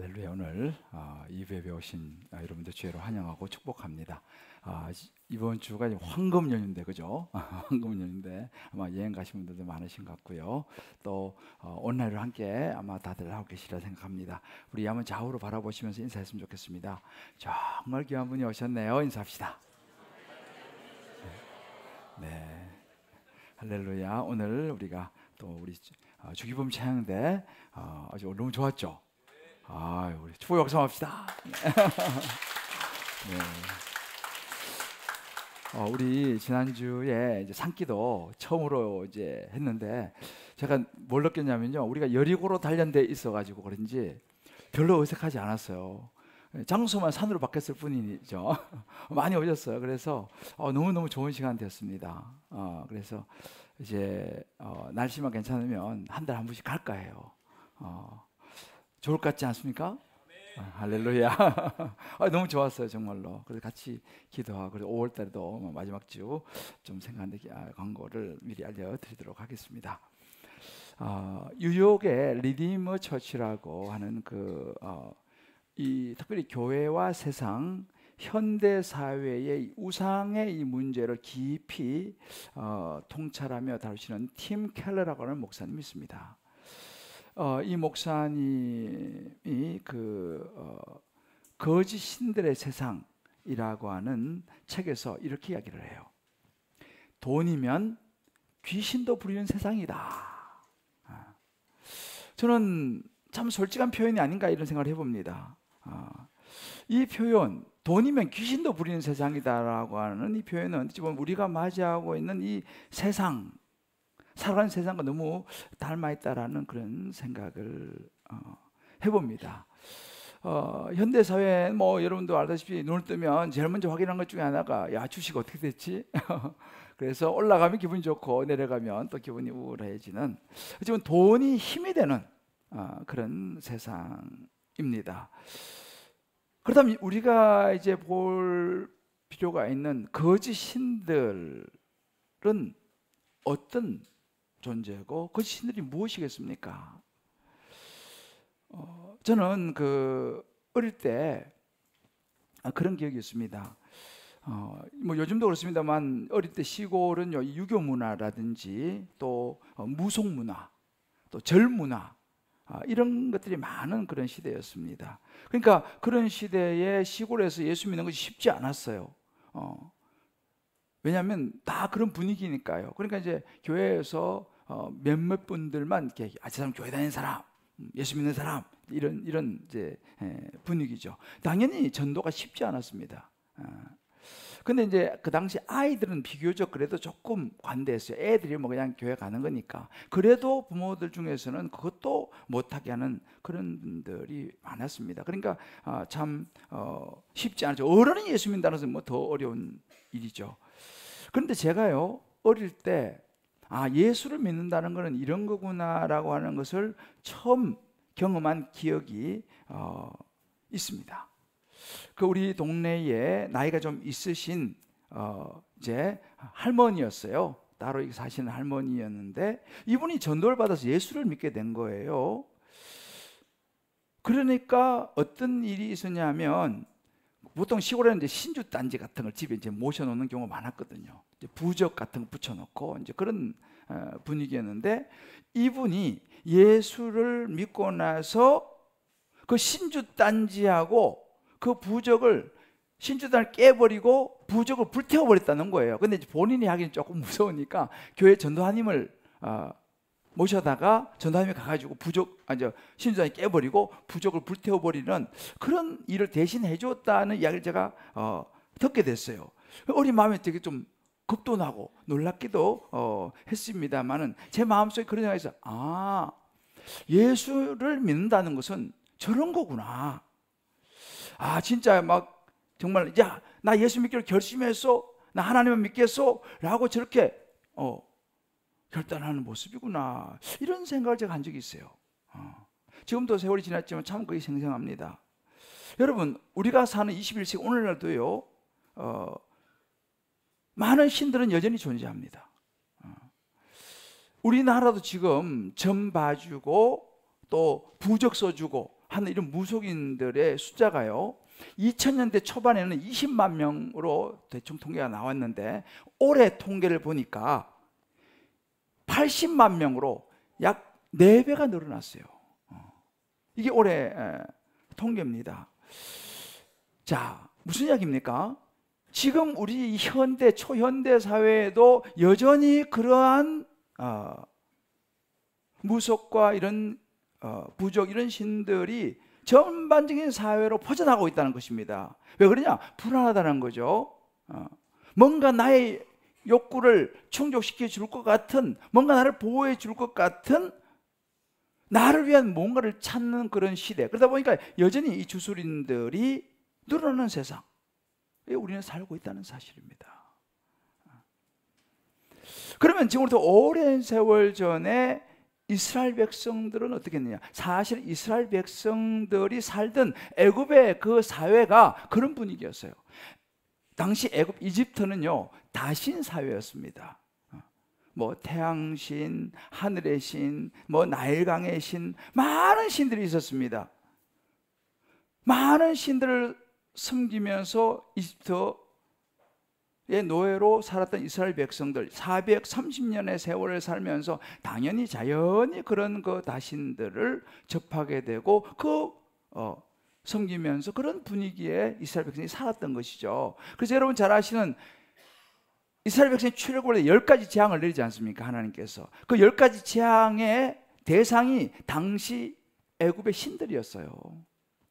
할렐루야. 오늘 이 예배에 오신 여러분들 주의로 환영하고 축복합니다. 이번 주가 황금 연휴인데, 그죠? 황금 연휴인데 아마 여행 가신 분들도 많으신 것 같고요. 또 온라인으로 함께 아마 다들 하고 계시리라 생각합니다. 우리 한번 좌우로 바라보시면서 인사했으면 좋겠습니다. 정말 귀한 분이 오셨네요. 인사합시다. 네, 할렐루야. 오늘 우리가 또 우리 주기범 찬양대 아주 너무 좋았죠? 우리 축복 역성합시다. 네. 우리 지난주에 이제 산기도 처음으로 이제 했는데 제가 뭘 느꼈냐면요, 우리가 여리고로 단련돼 있어가지고 그런지 별로 어색하지 않았어요. 장소만 산으로 바뀌었을 뿐이죠. 많이 오셨어요. 그래서 너무너무 좋은 시간 됐습니다. 그래서 이제 날씨만 괜찮으면 한 달에 한 번씩 갈까 해요. 좋을 것 같지 않습니까? 할렐루야. 너무 좋았어요, 정말로. 그래서 같이 기도하고, 그래서 5월 달에도 마지막 주 좀 생각하는데 광고를 미리 알려드리도록 하겠습니다. 뉴욕의 리디머 처치라고 하는 이 특별히 교회와 세상, 현대 사회의 우상의 이 문제를 깊이 통찰하며 다루시는 팀 켈러라고 하는 목사님이 있습니다. 이 목사님이 거짓 신들의 세상이라고 하는 책에서 이렇게 이야기를 해요. 돈이면 귀신도 부리는 세상이다. 저는 참 솔직한 표현이 아닌가 이런 생각을 해봅니다. 이 표현, 돈이면 귀신도 부리는 세상이다라고 하는 이 표현은 지금 우리가 맞이하고 있는 이 세상, 살아가는 세상과 너무 닮아있다라는 그런 생각을 해봅니다. 현대사회는 여러분도 알다시피 눈을 뜨면 제일 먼저 확인한 것 중에 하나가 주식 어떻게 됐지? 그래서 올라가면 기분이 좋고 내려가면 또 기분이 우울해지는, 지금 돈이 힘이 되는 그런 세상입니다. 그렇다면 우리가 이제 볼 필요가 있는 거짓 신들은 어떤 존재고 거짓 신들이 무엇이겠습니까? 저는 어릴 때 그런 기억이 있습니다. 요즘도 그렇습니다만 어릴 때 시골은 유교 문화라든지 또 무속 문화, 또 절 문화, 이런 것들이 많은 그런 시대였습니다. 그러니까 그런 시대에 시골에서 예수 믿는 것이 쉽지 않았어요. 왜냐하면 다 그런 분위기니까요. 그러니까 이제 교회에서 몇몇 분들만 이렇게 저 사람 교회 다니는 사람, 예수 믿는 사람, 이런 이제 분위기죠. 당연히 전도가 쉽지 않았습니다. 근데 이제 그 당시 아이들은 비교적 그래도 조금 관대했어요. 애들이 그냥 교회 가는 거니까. 그래도 부모들 중에서는 그것도 못하게 하는 그런 분들이 많았습니다. 그러니까 참 쉽지 않죠. 어른이 예수 믿는다는 것은 더 어려운 일이죠. 그런데 제가요, 어릴 때 예수를 믿는다는 것은 이런 거구나라고 하는 것을 처음 경험한 기억이 있습니다. 우리 동네에 나이가 좀 있으신 이제 할머니였어요. 따로 사시는 할머니였는데 이분이 전도를 받아서 예수를 믿게 된 거예요. 그러니까 어떤 일이 있었냐면, 보통 시골에는 이제 신주 단지 같은 걸 집에 이제 모셔놓는 경우가 많았거든요. 이제 부적 같은 거 붙여놓고 이제 그런 분위기였는데, 이분이 예수를 믿고 나서 그 신주 단지하고 그 부적을, 신주단을 깨버리고 부적을 불태워버렸다는 거예요. 근데 이제 본인이 하기는 조금 무서우니까 교회 전도사님을 모셔다가 전도사님이 가가지고 신주단을 깨버리고 부적을 불태워버리는 그런 일을 대신 해줬다는 이야기를 제가 듣게 됐어요. 어린 마음에 되게 좀 겁도 나고 놀랍기도 했습니다만은 제 마음속에 그런 생각이 있어요. 예수를 믿는다는 것은 저런 거구나. 진짜 정말 나 예수 믿기로 결심했어, 나 하나님을 믿겠어 라고 저렇게 결단하는 모습이구나, 이런 생각을 제가 한 적이 있어요. 지금도 세월이 지났지만 참 그게 생생합니다. 여러분, 우리가 사는 21세기 오늘날도요, 많은 신들은 여전히 존재합니다. 우리나라도 지금 점 봐주고 또 부적 써주고 하는 이런 무속인들의 숫자가요, 2000년대 초반에는 20만 명으로 대충 통계가 나왔는데 올해 통계를 보니까 80만 명으로 약 4배가 늘어났어요. 이게 올해 통계입니다. 자, 무슨 이야기입니까? 지금 우리 현대, 초현대 사회에도 여전히 그러한 무속과 이런 부족, 이런 신들이 전반적인 사회로 퍼져나가고 있다는 것입니다. 왜 그러냐? 불안하다는 거죠. 뭔가 나의 욕구를 충족시켜 줄 것 같은, 뭔가 나를 보호해 줄 것 같은, 나를 위한 뭔가를 찾는 그런 시대. 그러다 보니까 여전히 이 주술인들이 늘어나는 세상에 우리는 살고 있다는 사실입니다. 그러면 지금부터 오랜 세월 전에 이스라엘 백성들은 어떻게 했느냐? 사실 이스라엘 백성들이 살던 애굽의 그 사회가 그런 분위기였어요. 당시 애굽 이집트는요, 다신 사회였습니다. 뭐 태양신, 하늘의 신, 뭐 나일강의 신, 많은 신들이 있었습니다. 많은 신들을 섬기면서 이집트의 노예로 살았던 이스라엘 백성들 430년의 세월을 살면서 당연히 자연히 그런 그 다신들을 접하게 되고 섬기면서 그런 분위기에 이스라엘 백성이 살았던 것이죠. 그래서 여러분 잘 아시는 이스라엘 백성이 출애굽을 10가지 재앙을 내리지 않습니까? 하나님께서 그 10가지 재앙의 대상이 당시 애굽의 신들이었어요.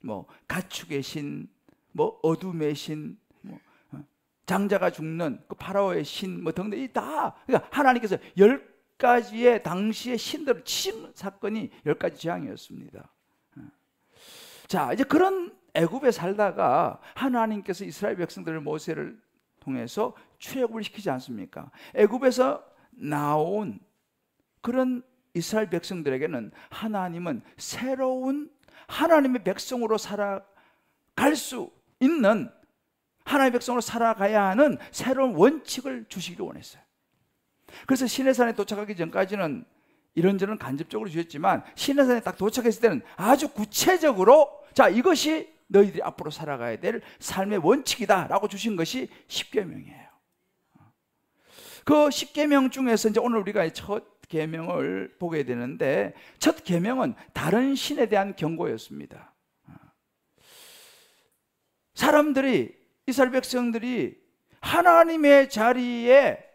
뭐 가축의 신, 뭐 어둠의 신, 뭐 장자가 죽는 그 파라오의 신, 뭐 등등 다, 그러니까 하나님께서 10가지의 당시의 신들을 치신 사건이 10가지 재앙이었습니다. 자, 이제 그런 애굽에 살다가 하나님께서 이스라엘 백성들을 모세를 통해서 출애굽을 시키지 않습니까? 애굽에서 나온 그런 이스라엘 백성들에게는 하나님은 새로운 하나님의 백성으로 살아갈 수 있는, 하나님의 백성으로 살아가야 하는 새로운 원칙을 주시기를 원했어요. 그래서 시내산에 도착하기 전까지는 이런저런 간접적으로 주셨지만 시내산에 딱 도착했을 때는 아주 구체적으로 자, 이것이 너희들이 앞으로 살아가야 될 삶의 원칙이다 라고 주신 것이 십계명이에요. 그 십계명 중에서 이제 오늘 우리가 첫 계명을 보게 되는데, 첫 계명은 다른 신에 대한 경고였습니다. 사람들이, 이스라엘 백성들이 하나님의 자리에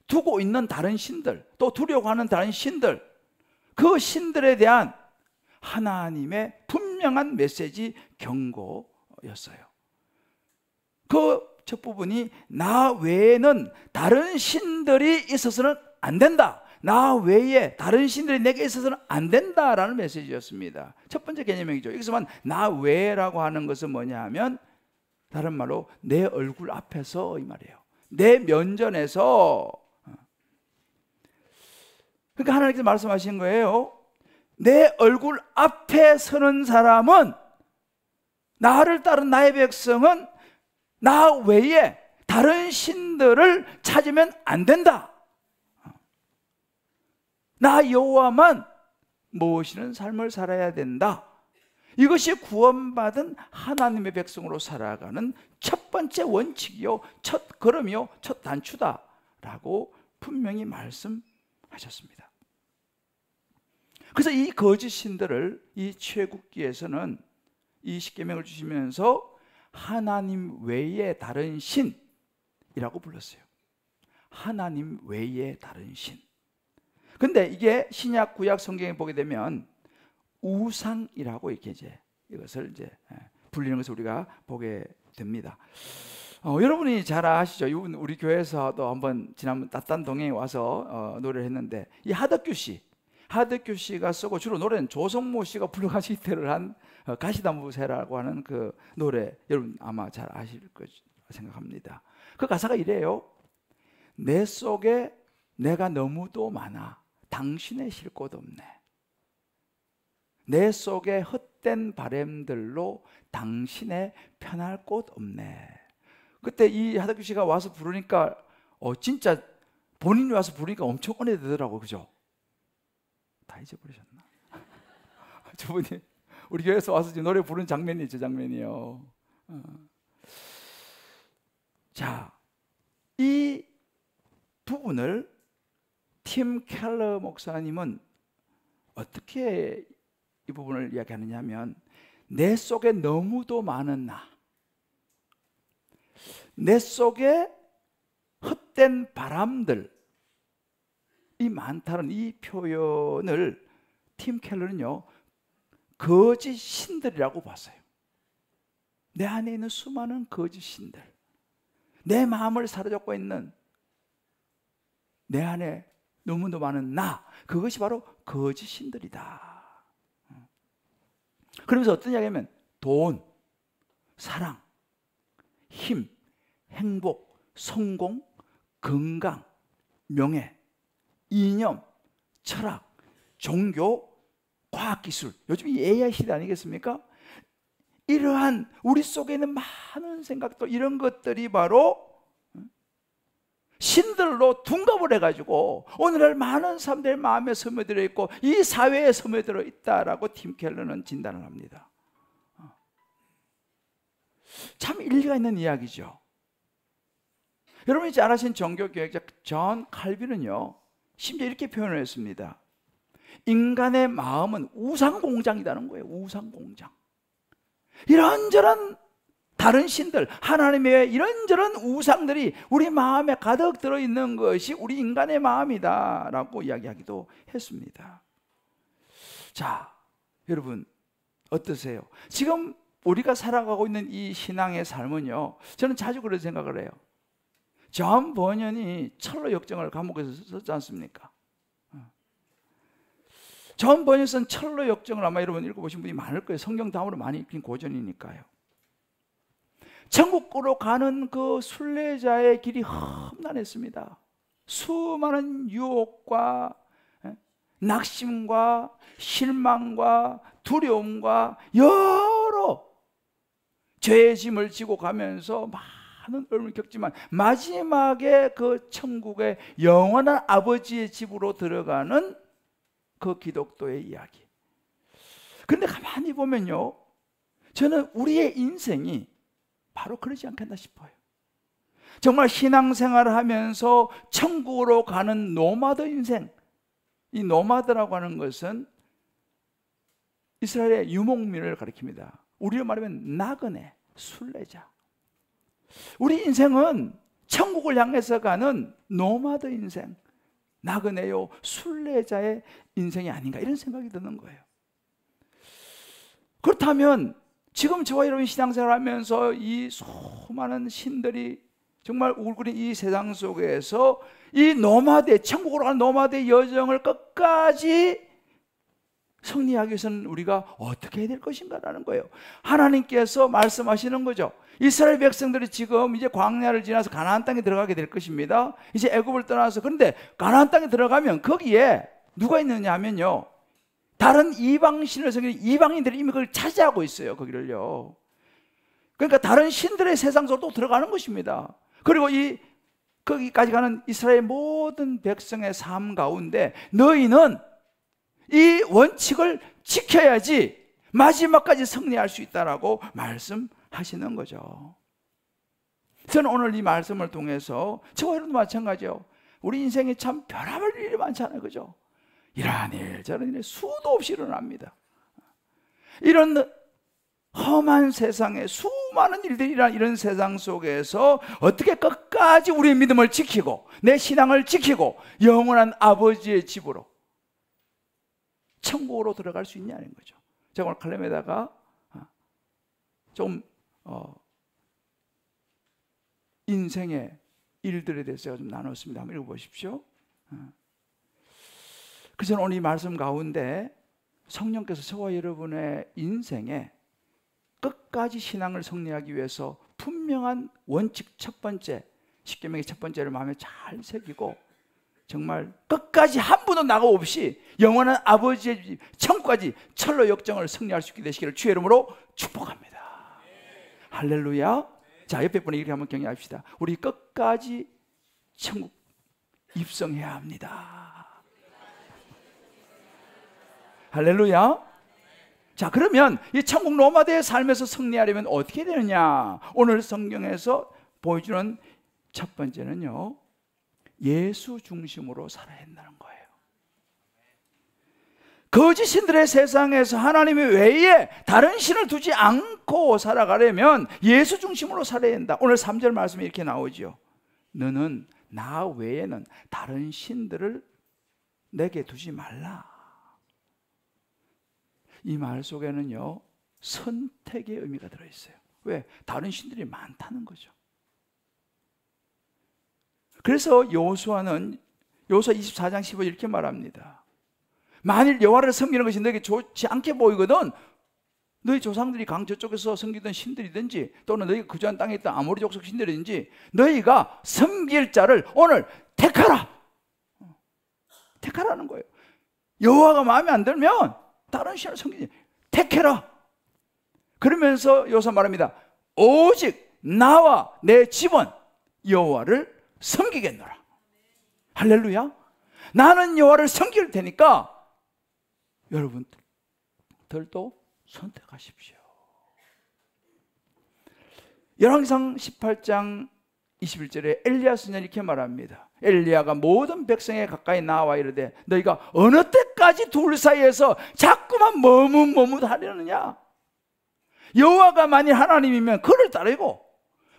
두고 있는 다른 신들, 또 두려워하는 다른 신들, 그 신들에 대한 하나님의 분명한 메시지, 경고였어요. 그 첫 부분이 나 외에는 다른 신들이 있어서는 안 된다, 나 외에 다른 신들이 내게 있어서는 안 된다라는 메시지였습니다. 첫 번째 개념이죠. 여기서만 나 외라고 하는 것은 뭐냐 하면 다른 말로 내 얼굴 앞에서 이 말이에요. 내 면전에서. 그러니까 하나님께서 말씀하신 거예요. 내 얼굴 앞에 서는 사람은, 나를 따른 나의 백성은 나 외에 다른 신들을 찾으면 안 된다. 나 여호와만 모시는 삶을 살아야 된다. 이것이 구원받은 하나님의 백성으로 살아가는 첫 번째 원칙이요, 첫 걸음이요, 첫 단추다라고 분명히 말씀하셨습니다. 그래서 이 거짓 신들을 이 출애굽기에서는 이 십계명을 주시면서 하나님 외에 다른 신이라고 불렀어요. 하나님 외에 다른 신. 근데 이게 신약 구약 성경에 보게 되면 우상이라고 이렇게 이제 이것을 이제 불리는 것을 우리가 보게 됩니다. 여러분이 잘 아시죠? 이분 우리 교회에서도 한번 지난번 따딴동에 와서 노래를 했는데, 이 하덕규 씨가 쓰고 주로 노래는 조성모 씨가 불러가시 히트를 한 가시나무새라고 하는 그 노래, 여러분 아마 잘 아실 것 생각합니다. 그 가사가 이래요. 내 속에 내가 너무도 많아 당신의 쉴 곳 없네. 내 속에 헛된 바램들로 당신의 편할 곳 없네. 그때 이 하덕규 씨가 와서 부르니까 진짜 본인이 와서 부르니까 엄청 은혜되더라고. 그죠? 다 잊어버리셨나? 저분이 우리 교회에서 와서 지금 노래 부른 장면이 저 장면이요. 자, 이 부분을 팀 켈러 목사님은 어떻게 이 부분을 이야기하느냐 하면, 내 속에 너무도 많은 내 속에 헛된 바람들이 많다는 이 표현을 팀 켈러는요, 거짓 신들이라고 봤어요. 내 안에 있는 수많은 거짓 신들, 내 마음을 사로잡고 있는 내 안에 너무도 많은 그것이 바로 거짓 신들이다. 그러면서 어떤 이야기냐면, 돈, 사랑, 힘, 행복, 성공, 건강, 명예, 이념, 철학, 종교, 과학기술, 요즘 이 AI 시대 아니겠습니까? 이러한 우리 속에 있는 많은 생각들, 이런 것들이 바로 신들로 둔갑을 해가지고 오늘날 많은 사람들의 마음에 스며들어 있고 이 사회에 스며들어 있다라고 팀 켈러는 진단을 합니다. 참 일리가 있는 이야기죠. 여러분이 잘 아신 종교개혁자 존 칼빈은요, 심지어 이렇게 표현을 했습니다. 인간의 마음은 우상공장이라는 거예요. 우상공장. 이런저런 다른 신들, 하나님의 이런저런 우상들이 우리 마음에 가득 들어있는 것이 우리 인간의 마음이다 라고 이야기하기도 했습니다. 자, 여러분 어떠세요? 지금 우리가 살아가고 있는 이 신앙의 삶은요, 저는 자주 그런 생각을 해요. 존 버년이 철로 역정을 감옥에서 썼지 않습니까? 존 버년이 쓴 철로 역정을 아마 여러분 읽어보신 분이 많을 거예요. 성경 다음으로 많이 읽힌 고전이니까요. 천국으로 가는 그 순례자의 길이 험난했습니다. 수많은 유혹과 낙심과 실망과 두려움과 여러 죄의 짐을 지고 가면서 많은 어려움을 겪지만 마지막에 그 천국의 영원한 아버지의 집으로 들어가는 그 기독교의 이야기. 그런데 가만히 보면요, 저는 우리의 인생이 바로 그러지 않겠나 싶어요. 정말 신앙생활을 하면서 천국으로 가는 노마드 인생, 이 노마드라고 하는 것은 이스라엘의 유목민을 가리킵니다. 우리로 말하면 나그네, 순례자. 우리 인생은 천국을 향해서 가는 노마드 인생, 나그네요, 순례자의 인생이 아닌가, 이런 생각이 드는 거예요. 그렇다면 지금 저와 여러분이 신앙생활을 하면서 이 수많은 신들이 정말 울거리는 이 세상 속에서 이 노마드의, 천국으로 가는 노마드의 여정을 끝까지 승리하기 위해서는 우리가 어떻게 해야 될 것인가라는 거예요. 하나님께서 말씀하시는 거죠. 이스라엘 백성들이 지금 이제 광야를 지나서 가나안 땅에 들어가게 될 것입니다. 이제 애굽을 떠나서, 그런데 가나안 땅에 들어가면 거기에 누가 있느냐 하면요, 다른 이방신을 섬기는 이방인들이 이미 그걸 차지하고 있어요. 거기를요. 그러니까 다른 신들의 세상 속으로 또 들어가는 것입니다. 그리고 거기까지 가는 이스라엘 모든 백성의 삶 가운데 너희는 이 원칙을 지켜야지 마지막까지 승리할 수 있다라고 말씀하시는 거죠. 저는 오늘 이 말씀을 통해서 저와 여러분도 마찬가지요. 우리 인생에 참 변함을 일이 많잖아요. 그죠? 이러한 일 저런 일 수도 없이 일어납니다. 이런 험한 세상에 수많은 일들이 일어나는 이런 세상 속에서 어떻게 끝까지 우리의 믿음을 지키고 내 신앙을 지키고 영원한 아버지의 집으로, 천국으로 들어갈 수 있냐는 거죠. 제가 오늘 칼럼에다가 좀 인생의 일들에 대해서 제가 좀 나눴습니다. 한번 읽어보십시오. 그래서 오늘 이 말씀 가운데 성령께서 저와 여러분의 인생에 끝까지 신앙을 승리하기 위해서 분명한 원칙 첫 번째, 십계명의 첫 번째를 마음에 잘 새기고 정말 끝까지 한 분도 나가 없이 영원한 아버지의 집, 천국까지 철로 역정을 승리할 수 있게 되시기를 주의 이름으로 축복합니다. 할렐루야. 자, 옆에 분에 이렇게 한번 격려합시다. 우리 끝까지 천국 입성해야 합니다. 할렐루야. 자, 그러면 이 천국 로마대의 삶에서 승리하려면 어떻게 되느냐? 오늘 성경에서 보여주는 첫 번째는요, 예수 중심으로 살아야 한다는 거예요. 거짓 신들의 세상에서 하나님 외에 다른 신을 두지 않고 살아가려면 예수 중심으로 살아야 한다. 오늘 3절 말씀에 이렇게 나오죠. 너는 나 외에는 다른 신들을 내게 두지 말라. 이 말 속에는요, 선택의 의미가 들어있어요. 왜? 다른 신들이 많다는 거죠. 그래서 여호수아는 여호수아 24장 15절 이렇게 말합니다. 만일 여호와를 섬기는 것이 너에게 좋지 않게 보이거든 너희 조상들이 강 저쪽에서 섬기던 신들이든지 또는 너희가 거주한 땅에 있던 아모리 족속 신들이든지 너희가 섬길 자를 오늘 택하라. 택하라는 거예요. 여호와가 마음에 안 들면 다른 신을 섬기지 택해라. 그러면서 여호수아 말합니다. 오직 나와 내 집은 여호와를 섬기겠노라. 할렐루야. 나는 여호와를 섬길 테니까 여러분들도 선택하십시오. 열왕기상 18장 21절에 엘리야 선지자는 이렇게 말합니다. 엘리야가 모든 백성에 가까이 나와 이르되 너희가 어느 때까지 둘 사이에서 자꾸만 머뭇머뭇하려느냐. 여호와가 만일 하나님이면 그를 따르고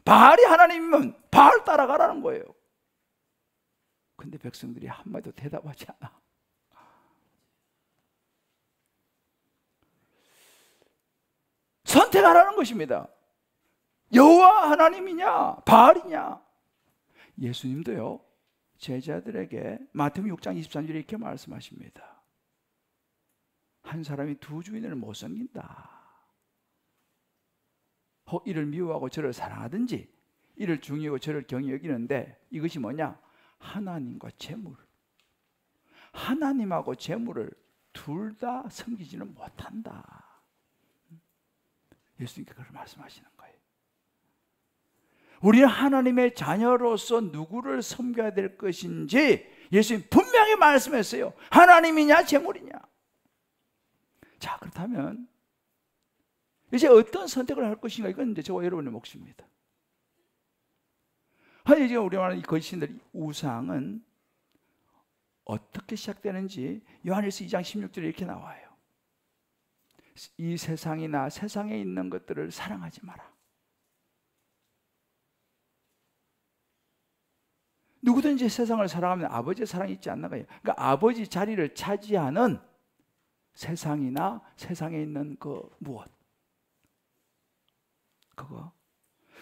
바알이 하나님이면 바알 따라가라는 거예요. 근데 백성들이 한마디도 대답하지 않아. 선택하라는 것입니다. 여호와 하나님이냐 바알이냐. 예수님도요 제자들에게 마태복음 6장 23절에 이렇게 말씀하십니다. 한 사람이 두 주인을 못 섬긴다. 혹 이를 미워하고 저를 사랑하든지 이를 중요하고 저를 경히 여기는데 이것이 뭐냐? 하나님과 재물. 하나님하고 재물을 둘 다 섬기지는 못한다. 예수님께서 그걸 말씀하시는 거예요. 우리는 하나님의 자녀로서 누구를 섬겨야 될 것인지 예수님 분명히 말씀했어요. 하나님이냐 재물이냐. 자, 그렇다면 이제 어떤 선택을 할 것인가, 이건 이제 저와 여러분의 몫입니다. 하여튼 지금 우리 말하는 이 거짓신들 우상은 어떻게 시작되는지 요한일서 2장 16절에 이렇게 나와요. 이 세상이나 세상에 있는 것들을 사랑하지 마라. 누구든지 세상을 사랑하면 아버지의 사랑이 있지 않나가요. 그러니까 아버지 자리를 차지하는 세상이나 세상에 있는 그 무엇, 그거.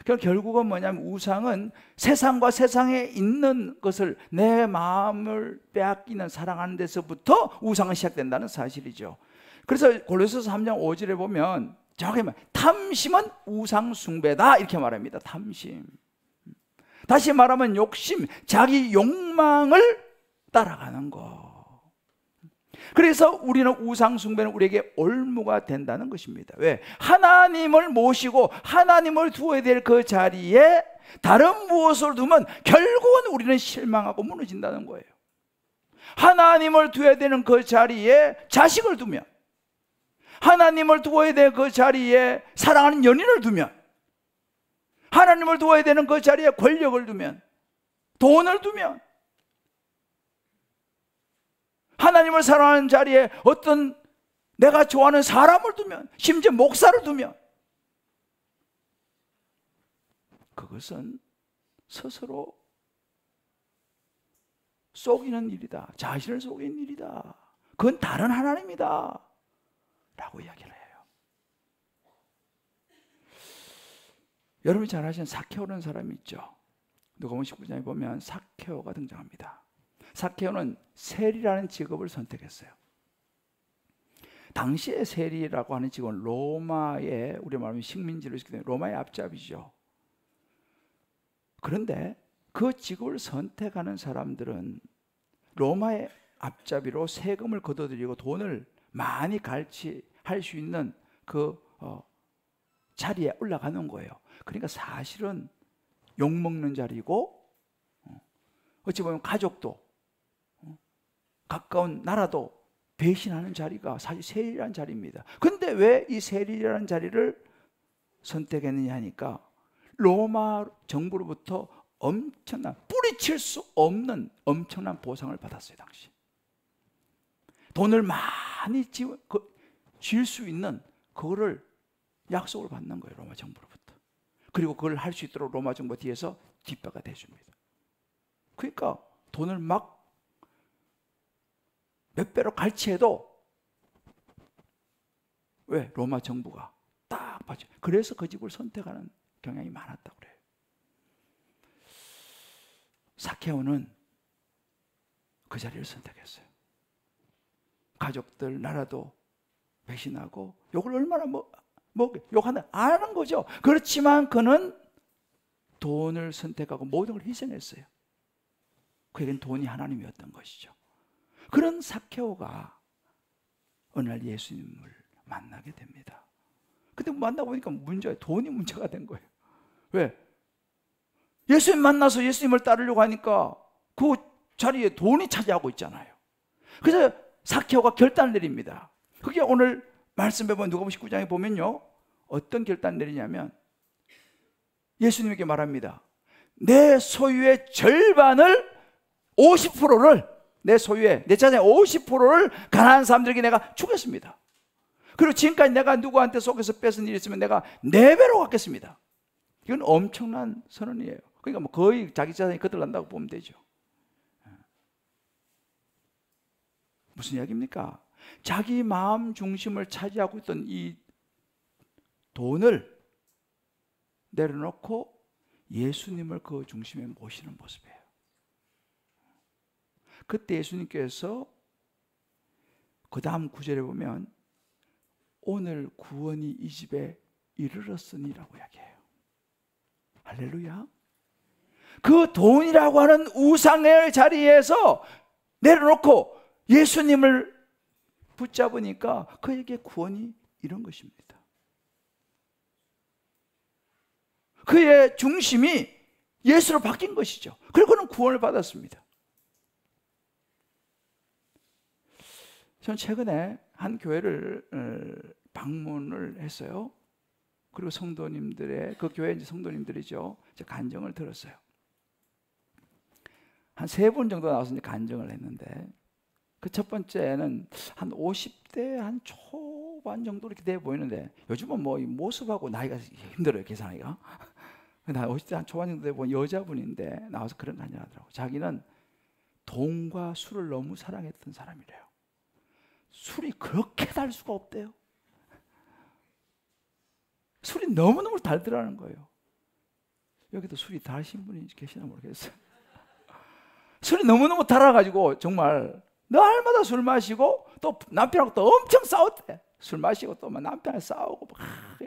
그러니까 결국은 뭐냐면 우상은 세상과 세상에 있는 것을 내 마음을 빼앗기는 사랑하는 데서부터 우상은 시작된다는 사실이죠. 그래서 골로새서 3장 5절에 보면 정확히 말하면 탐심은 우상 숭배다 이렇게 말합니다. 탐심. 다시 말하면 욕심, 자기 욕망을 따라가는 거. 그래서 우리는 우상 숭배는 우리에게 올무가 된다는 것입니다. 왜? 하나님을 모시고 하나님을 두어야 될 그 자리에 다른 무엇을 두면 결국은 우리는 실망하고 무너진다는 거예요. 하나님을 두어야 되는 그 자리에 자식을 두면, 하나님을 두어야 될 그 자리에 사랑하는 연인을 두면, 하나님을 두어야 되는 그 자리에 권력을 두면, 돈을 두면, 하나님을 사랑하는 자리에 어떤 내가 좋아하는 사람을 두면, 심지어 목사를 두면, 그것은 스스로 속이는 일이다. 자신을 속이는 일이다. 그건 다른 하나님이다 라고 이야기를 해요. 여러분이 잘 아시는 사케오라는 사람이 있죠. 누가복음 19장에 보면 사케오가 등장합니다. 사케오는 세리라는 직업을 선택했어요. 당시에 세리라고 하는 직업은 로마의, 우리 말하면 식민지로 있기 때문에 로마의 앞잡이죠. 그런데 그 직업을 선택하는 사람들은 로마의 앞잡이로 세금을 걷어들이고 돈을 많이 갈취할 수 있는 그 자리에 올라가는 거예요. 그러니까 사실은 욕먹는 자리고, 어찌 보면 가족도, 가까운 나라도 배신하는 자리가 사실 세리라는 자리입니다. 근데 왜 이 세리라는 자리를 선택했느냐 하니까 로마 정부로부터 엄청난, 뿌리칠 수 없는 엄청난 보상을 받았어요. 당시 돈을 많이 줄 수 있는 그거를 약속을 받는 거예요, 로마 정부로부터. 그리고 그걸 할 수 있도록 로마 정부 뒤에서 뒷배가 대줍니다. 그러니까 돈을 막 몇 배로 갈취해도 왜? 로마 정부가 딱 봐줘. 그래서 그 집을 선택하는 경향이 많았다고 그래요. 삭개오는 그 자리를 선택했어요. 가족들, 나라도 배신하고 욕을 얼마나 욕한다 아는 거죠. 그렇지만 그는 돈을 선택하고 모든 걸 희생했어요. 그에겐 돈이 하나님이었던 것이죠. 그런 삭개오가 어느 날 예수님을 만나게 됩니다. 근데 만나고 보니까 돈이 문제가 된 거예요. 왜? 예수님 만나서 예수님을 따르려고 하니까 그 자리에 돈이 차지하고 있잖아요. 그래서 삭개오가 결단을 내립니다. 그게 오늘 말씀해 보면 누가복음 19장에 보면요, 어떤 결단을 내리냐면 예수님에게 말합니다. 내 소유의 절반을 50%를 내 소유의 내 자산의 50%를 가난한 사람들에게 내가 주겠습니다. 그리고 지금까지 내가 누구한테 속에서 뺏은 일이 있으면 내가 4배로 갚겠습니다. 이건 엄청난 선언이에요. 그러니까 뭐 거의 자기 자산이 거들난다고 보면 되죠. 무슨 이야기입니까? 자기 마음 중심을 차지하고 있던 이 돈을 내려놓고 예수님을 그 중심에 모시는 모습이에요. 그때 예수님께서 그 다음 구절에 보면 오늘 구원이 이 집에 이르렀으니라고 이야기해요. 할렐루야. 그 돈이라고 하는 우상의 자리에서 내려놓고 예수님을 붙잡으니까 그에게 구원이 이런 것입니다. 그의 중심이 예수로 바뀐 것이죠. 그리고 그는 구원을 받았습니다. 저는 최근에 한 교회를 방문을 했어요. 그리고 성도님들의, 그 교회 이제 성도님들이죠, 간증을 들었어요. 한 3분 정도 나와서 이제 간증을 했는데, 그 첫 번째는 한 50대 한 초반 정도 이렇게 돼 보이는데, 요즘은 뭐 이 모습하고 나이가 힘들어요, 계산하기가. 나 50대 한 초반 정도 돼 보인 여자분인데 나와서 그런 간증을 하더라고요. 자기는 돈과 술을 너무 사랑했던 사람이래요. 술이 그렇게 달 수가 없대요. 술이 너무너무 달더라는 거예요. 여기도 술이 달신 분이 계시나 모르겠어요. 술이 너무너무 달아가지고 정말 날마다 술 마시고 또 남편하고 또 엄청 싸웠대. 술 마시고 또 남편하고 싸우고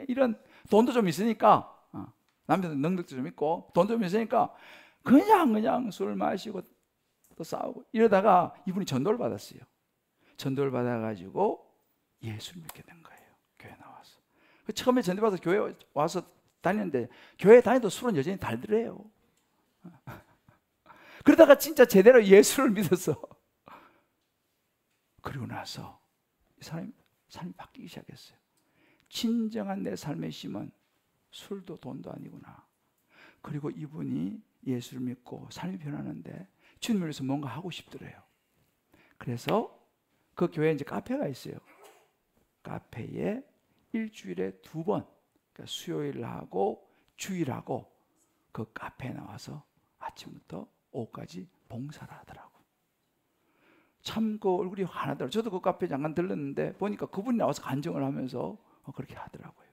이런, 돈도 좀 있으니까, 남편도 능력도 좀 있고 돈도 좀 있으니까 그냥 술 마시고 또 싸우고 이러다가 이분이 전도를 받았어요. 전도를 받아가지고 예수를 믿게 된 거예요. 교회 나와서. 처음에 전도받아서 교회 와서 다니는데 교회 다니도 술은 여전히 달더래요. 그러다가 진짜 제대로 예수를 믿어서 그리고 나서 이 삶이 바뀌기 시작했어요. 진정한 내 삶의 힘은 술도 돈도 아니구나. 그리고 이분이 예수를 믿고 삶이 변하는데 주님을 위해서 뭔가 하고 싶더래요. 그래서 그 교회에 이제 카페가 있어요. 카페에 일주일에 2번, 그러니까 수요일하고 주일하고 그 카페에 나와서 아침부터 오후까지 봉사를 하더라고. 참 그 얼굴이 환하더라고요. 저도 그 카페에 잠깐 들렀는데 보니까 그분이 나와서 간증을 하면서 그렇게 하더라고요.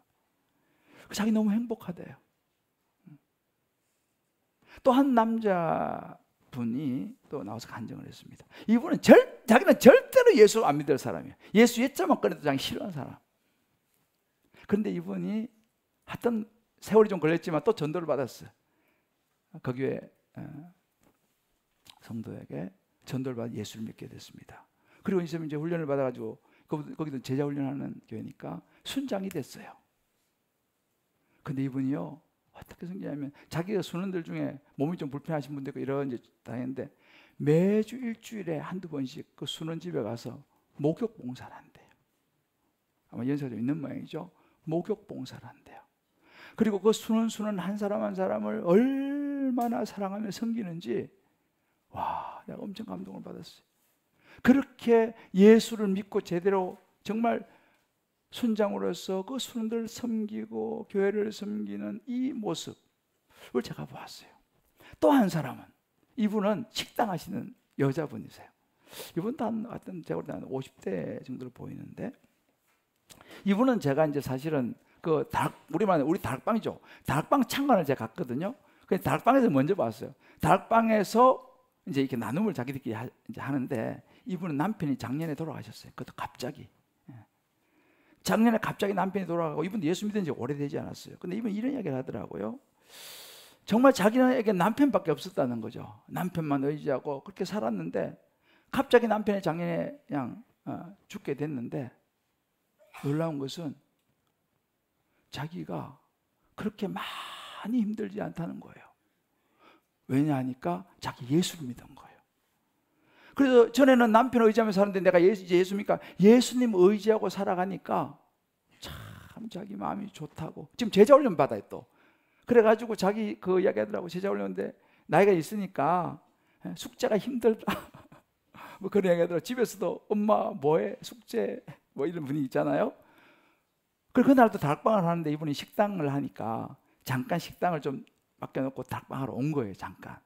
자기 너무 행복하대요. 또 한 남자분이 또 나와서 간증을 했습니다. 이분은 자기는 절대로 예수 안 믿을 사람이에요. 예수 예자만 꺼내도 자기 싫어하는 사람. 그런데 이분이 하여튼 세월이 좀 걸렸지만 또 전도를 받았어요. 그 교회 성도에게 전도를 받아 예수를 믿게 됐습니다. 그리고 이제 훈련을 받아가지고 거기도 제자 훈련하는 교회니까 순장이 됐어요. 근데 이분이요, 어떻게 생기냐면 자기가 순원들 중에 몸이 좀 불편하신 분들 이런 이제 다녔는데 매주 일주일에 한두 번씩 그 순원 집에 가서 목욕 봉사를 한대요. 아마 연세가 좀 있는 모양이죠. 목욕 봉사를 한대요. 그리고 그 수는 한 사람 한 사람을 얼마나 사랑하며 섬기는지, 와, 내가 엄청 감동을 받았어요. 그렇게 예수를 믿고 제대로 정말 순장으로서 그 수는들 섬기고 교회를 섬기는 이 모습을 제가 보았어요. 또 한 사람은, 이분은 식당 하시는 여자분이세요. 이분도 제가 볼 때 한 50대 정도로 보이는데, 이분은 제가 이제 사실은 우리 다락방이죠. 다락방 창관을 제가 갔거든요. 그래서 다락방에서 먼저 봤어요. 다락방에서 이제 이렇게 나눔을 자기들끼리 이제 하는데, 이분은 남편이 작년에 돌아가셨어요. 그것도 갑자기. 작년에 갑자기 남편이 돌아가고, 이분도 예수 믿은 지 오래되지 않았어요. 근데 이분 이런 이야기를 하더라고요. 정말 자기에게 남편밖에 없었다는 거죠. 남편만 의지하고 그렇게 살았는데, 갑자기 남편이 작년에 그냥 죽게 됐는데, 놀라운 것은 자기가 그렇게 많이 힘들지 않다는 거예요. 왜냐하니까 자기 예수를 믿은 거예요. 그래서 전에는 남편 의지하며 사는데, 내가 이제 예수 믿으니까 예수님 의지하고 살아가니까 참 자기 마음이 좋다고. 지금 제자 훈련 받아요 또. 그래가지고 자기 그 이야기 하더라고. 제자 훈련인데 나이가 있으니까 숙제가 힘들다. 뭐 그런 이야기 하더라고. 집에서도 엄마 뭐해? 숙제 뭐 이런 분위기 있잖아요. 그리고 그날도 다락방을 하는데, 이분이 식당을 하니까 잠깐 식당을 좀 맡겨놓고 다락방하러 온 거예요. 잠깐.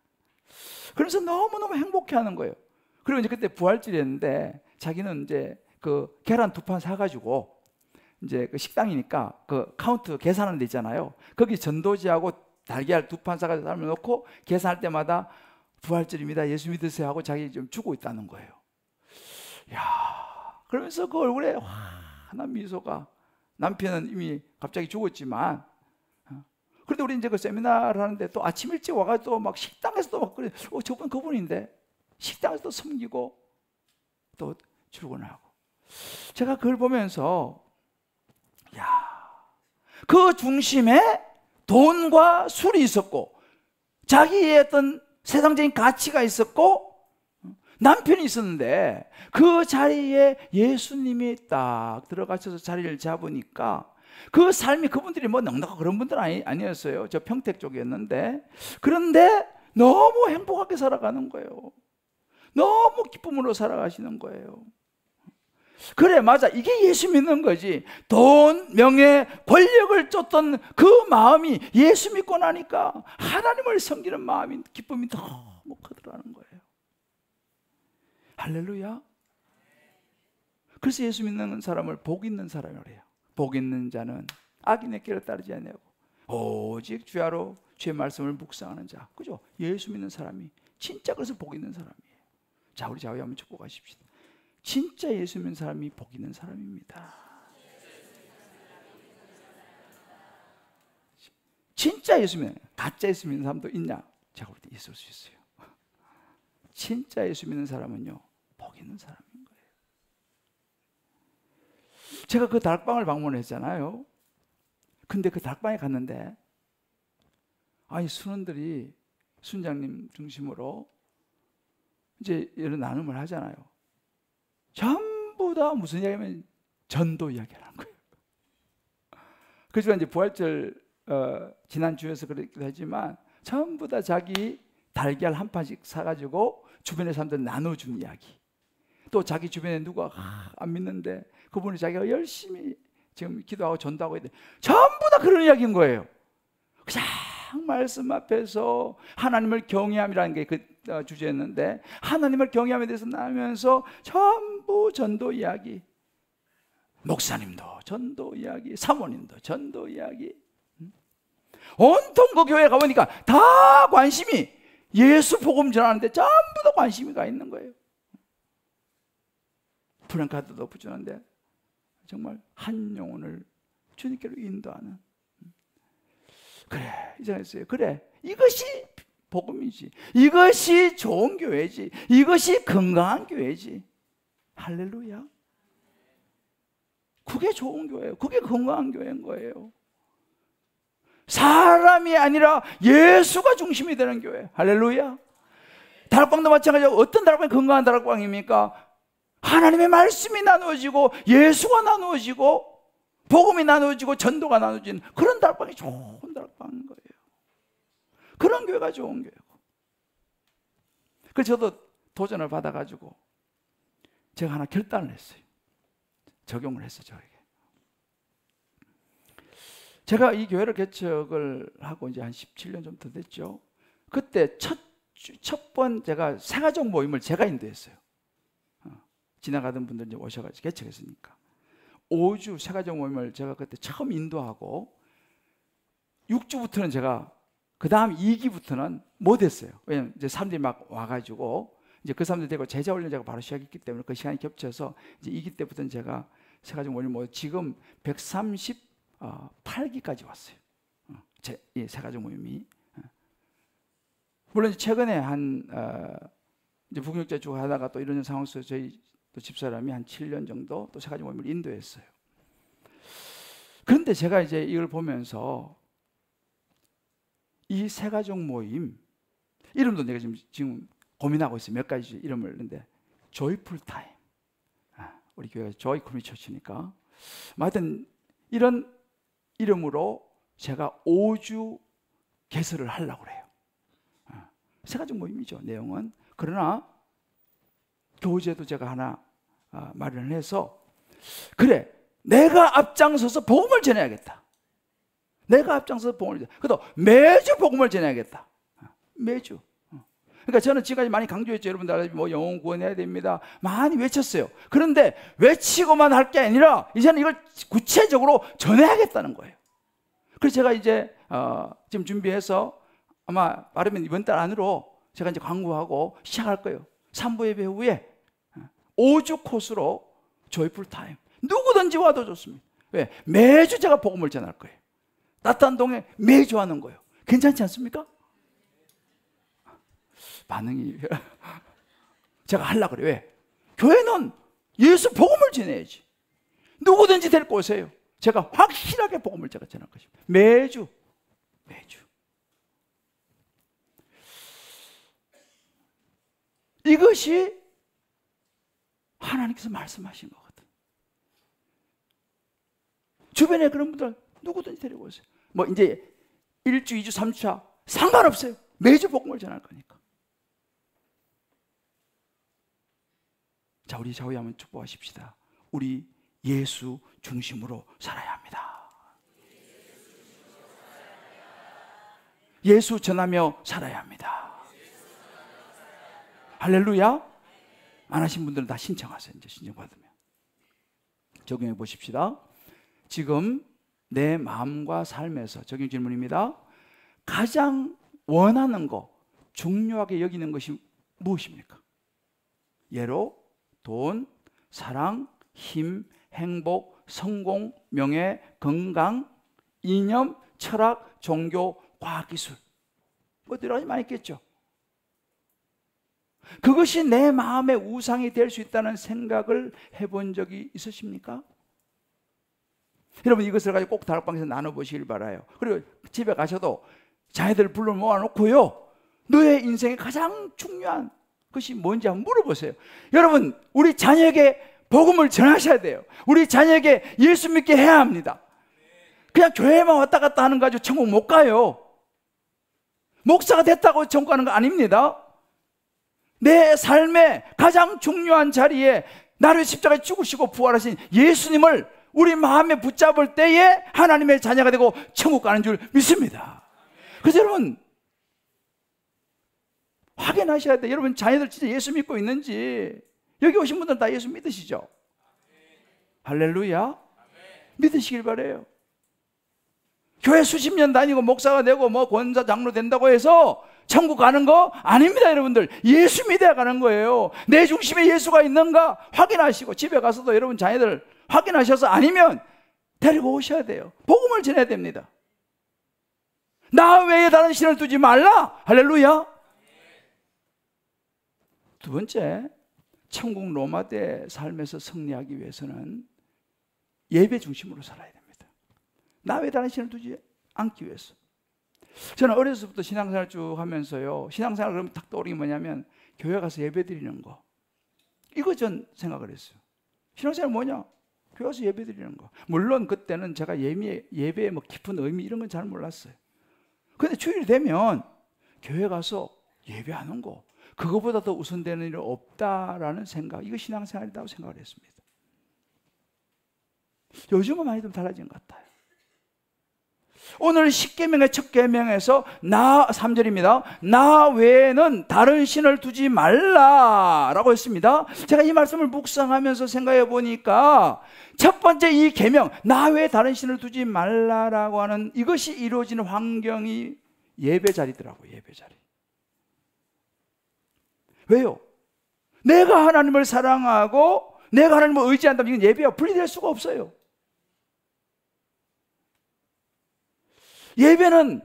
그래서 너무너무 행복해하는 거예요. 그리고 이제 그때 부활절이었는데, 자기는 이제 그 계란 2판 사가지고, 이제 그 식당이니까 그 카운트 계산하는 데 있잖아요. 거기 전도지하고 달걀 2판 사가지고 삶아놓고 계산할 때마다 부활절입니다, 예수 믿으세요 하고 자기 좀 주고 있다는 거예요. 야, 그러면서 그 얼굴에 환한 미소가, 남편은 이미 갑자기 죽었지만, 그런데 우리 이제 그 세미나를 하는데 또 아침 일찍 와가지고 또 막 식당에서도 막 그래, 저분 그분인데 식당에서도 섬기고 또 출근하고. 제가 그걸 보면서, 야, 그 중심에 돈과 술이 있었고, 자기의 어떤 세상적인 가치가 있었고, 남편이 있었는데, 그 자리에 예수님이 딱 들어가셔서 자리를 잡으니까, 그 삶이, 그분들이 뭐 넉넉하고 그런 분들은 아니었어요. 저 평택 쪽이었는데, 그런데 너무 행복하게 살아가는 거예요. 너무 기쁨으로 살아가시는 거예요. 그래, 맞아, 이게 예수 믿는 거지. 돈, 명예, 권력을 쫓던 그 마음이 예수 믿고 나니까 하나님을 섬기는 마음이, 기쁨이 너무 크더라는 거예요. 할렐루야. 그래서 예수 믿는 사람을 복 있는 사람이라고 해요. 복 있는 자는 악인의 길을 따르지 아니하고 오직 주야로 주의 말씀을 묵상하는 자. 그죠? 예수 믿는 사람이 진짜, 그래서 복 있는 사람이에요. 자, 우리 좌우에 한번 짚고 가십시다. 진짜 예수 믿는 사람이 복 있는 사람입니다. 진짜 예수 믿는, 가짜 예수 믿는 사람도 있냐? 제가 볼 때 있을 수 있어요. 진짜 예수 믿는 사람은요, 복 있는 사람인 거예요. 제가 그 다락방을 방문했잖아요. 근데 그 다락방에 갔는데, 아니, 순원들이 순장님 중심으로 이제 이런 나눔을 하잖아요. 전부 다 무슨 이야기냐면 전도 이야기를 하는 거예요. 그래서 이제 부활절 지난 주에서 그랬기도 하지만, 전부 다 자기 달걀 한 판씩 사가지고 주변의 사람들 나눠준 이야기. 또 자기 주변에 누가 안 믿는데 그분이 자기가 열심히 지금 기도하고 전도하고 있는데, 전부 다 그런 이야기인 거예요. 그냥 말씀 앞에서 하나님을 경외함이라는 게 그 주제였는데, 하나님을 경외함에 대해서 나누면서 전부 전도 이야기. 목사님도 전도 이야기, 사모님도 전도 이야기. 온통 그 교회 가보니까 다 관심이 예수 복음 전하는데 전부 다 관심이 가 있는 거예요. 프랭카드도 붙였는데 정말 한 영혼을 주님께로 인도하는. 그래, 이상했어요. 그래, 이것이 복음이지. 이것이 좋은 교회지. 이것이 건강한 교회지. 할렐루야. 그게 좋은 교회예요. 그게 건강한 교회인 거예요. 사람이 아니라 예수가 중심이 되는 교회. 할렐루야. 다락방도 마찬가지고, 어떤 다락방이 건강한 다락방입니까? 하나님의 말씀이 나누어지고 예수가 나누어지고 복음이 나누어지고 전도가 나누어지는 그런 다락방이 좋은 다락방인 거예요. 그런 교회가 좋은 교회고. 그래서 저도 도전을 받아가지고 제가 하나 결단을 했어요. 적용을 했어요. 저에게. 제가 이 교회를 개척을 하고 이제 한 17년 좀 더 됐죠. 그때 첫 번 제가 새가족 모임을 제가 인도했어요. 지나가던 분들 이제 오셔가지고 개척했으니까 5주 새가족 모임을 제가 그때 처음 인도하고 6주부터는 제가 그 다음 2기부터는 못했어요. 왜냐면 이제 사람들이 막 와가지고 이제 그 사람들 되고 제자 훈련 제가 바로 시작했기 때문에 그 시간이 겹쳐서 이제 2기 때부터는 제가 새가족 모임 뭐 지금 138기까지 왔어요. 이 새가족 모임이. 물론 최근에 한 이제 부교육자 쭉 하다가 또 이런 상황 속에서 저희 또 집사람이 한 7년 정도 또 새가족 모임을 인도했어요. 그런데 제가 이제 이걸 보면서 이 새가족 모임 이름도 내가 지금 고민하고 있어요. 몇 가지 이름을. 근데 조이풀 타임. 우리 교회가 조이 커뮤니티니까. 하여튼 이런 이름으로 제가 5주 개설을 하려고 그래요. 새가족 모임이죠, 내용은. 그러나 교제도 제가 하나 마련을 해서 그래, 내가 앞장서서 복음을 전해야겠다. 내가 앞장서서 복음을 전해. 그래도 매주 복음을 전해야겠다. 매주. 그러니까 저는 지금까지 많이 강조했죠. 여러분들 알다시피 뭐 영혼 구원해야 됩니다. 많이 외쳤어요. 그런데 외치고만 할 게 아니라 이제는 이걸 구체적으로 전해야겠다는 거예요. 그래서 제가 이제 지금 준비해서 아마 빠르면 이번 달 안으로 제가 이제 광고하고 시작할 거예요. 3부 예배 후에 5주 코스로 조이풀 타임. 누구든지 와도 좋습니다. 왜? 매주 제가 복음을 전할 거예요. 따뜻한 동에 매주 하는 거예요. 괜찮지 않습니까? 반응이 제가 하려고 그래요. 왜? 교회는 예수 복음을 전해야지. 누구든지 데리고 오세요. 제가 확실하게 복음을 제가 전할 것입니다. 매주. 이것이 하나님께서 말씀하신 거거든. 주변에 그런 분들 누구든지 데리고 오세요. 뭐 이제 1주, 2주, 3주 상관없어요. 매주 복음을 전할 거니까. 자, 우리 좌우에 한번 축복하십시다. 우리 예수 중심으로 살아야 합니다. 예수 전하며 살아야 합니다. 할렐루야. 안 하신 분들은 다 신청하세요. 이제 신청받으면. 적용해 보십시다. 지금 내 마음과 삶에서 적용 질문입니다. 가장 원하는 거, 중요하게 여기는 것이 무엇입니까? 예로 돈, 사랑, 힘, 행복, 성공, 명예, 건강, 이념, 철학, 종교, 과학기술. 뭐 여러 가지 많이 있겠죠. 그것이 내 마음의 우상이 될 수 있다는 생각을 해본 적이 있으십니까? 여러분 이것을 가지고 꼭 다락방에서 나눠보시길 바라요. 그리고 집에 가셔도 자녀들 불러 모아놓고요, 너의 인생에 가장 중요한 것이 뭔지 한번 물어보세요. 여러분, 우리 자녀에게 복음을 전하셔야 돼요. 우리 자녀에게 예수 믿게 해야 합니다. 그냥 교회만 왔다 갔다 하는 거 가지고 천국 못 가요. 목사가 됐다고 천국 가는 거 아닙니다. 내 삶의 가장 중요한 자리에 나를 십자가에 죽으시고 부활하신 예수님을 우리 마음에 붙잡을 때에 하나님의 자녀가 되고 천국 가는 줄 믿습니다. 그래서 여러분 확인하셔야 돼요. 여러분 자녀들 진짜 예수 믿고 있는지. 여기 오신 분들 다 예수 믿으시죠? 할렐루야. 믿으시길 바라요. 교회 수십 년 다니고 목사가 되고 뭐 권사 장로 된다고 해서 천국 가는 거 아닙니다. 여러분들 예수 믿어야 가는 거예요. 내 중심에 예수가 있는가 확인하시고 집에 가서도 여러분 자녀들 확인하셔서 아니면 데리고 오셔야 돼요. 복음을 전해야 됩니다. 나 외에 다른 신을 두지 말라. 할렐루야. 두 번째, 천국 로마대 삶에서 승리하기 위해서는 예배 중심으로 살아야 됩니다. 나 외에 다른 신을 두지 않기 위해서. 저는 어려서부터 신앙생활 쭉 하면서요, 신앙생활 그러면 딱 떠오르는 게 뭐냐면 교회 가서 예배 드리는 거, 이거 전 생각을 했어요. 신앙생활 뭐냐? 교회 와서 예배 드리는 거. 물론 그때는 제가 예배의 뭐 깊은 의미 이런 건 잘 몰랐어요. 근데 주일이 되면 교회 가서 예배하는 거, 그거보다 더 우선되는 일은 없다라는 생각, 이거 신앙생활이라고 생각을 했습니다. 요즘은 많이 좀 달라진 것 같아요. 오늘 10계명의 첫 계명에서 3절입니다. 나 외에는 다른 신을 두지 말라라고 했습니다. 제가 이 말씀을 묵상하면서 생각해 보니까 첫 번째 이 계명, 나 외에 다른 신을 두지 말라라고 하는 이것이 이루어지는 환경이 예배 자리더라고요. 예배 자리. 왜요? 내가 하나님을 사랑하고 내가 하나님을 의지한다면 이건 예배와 분리될 수가 없어요. 예배는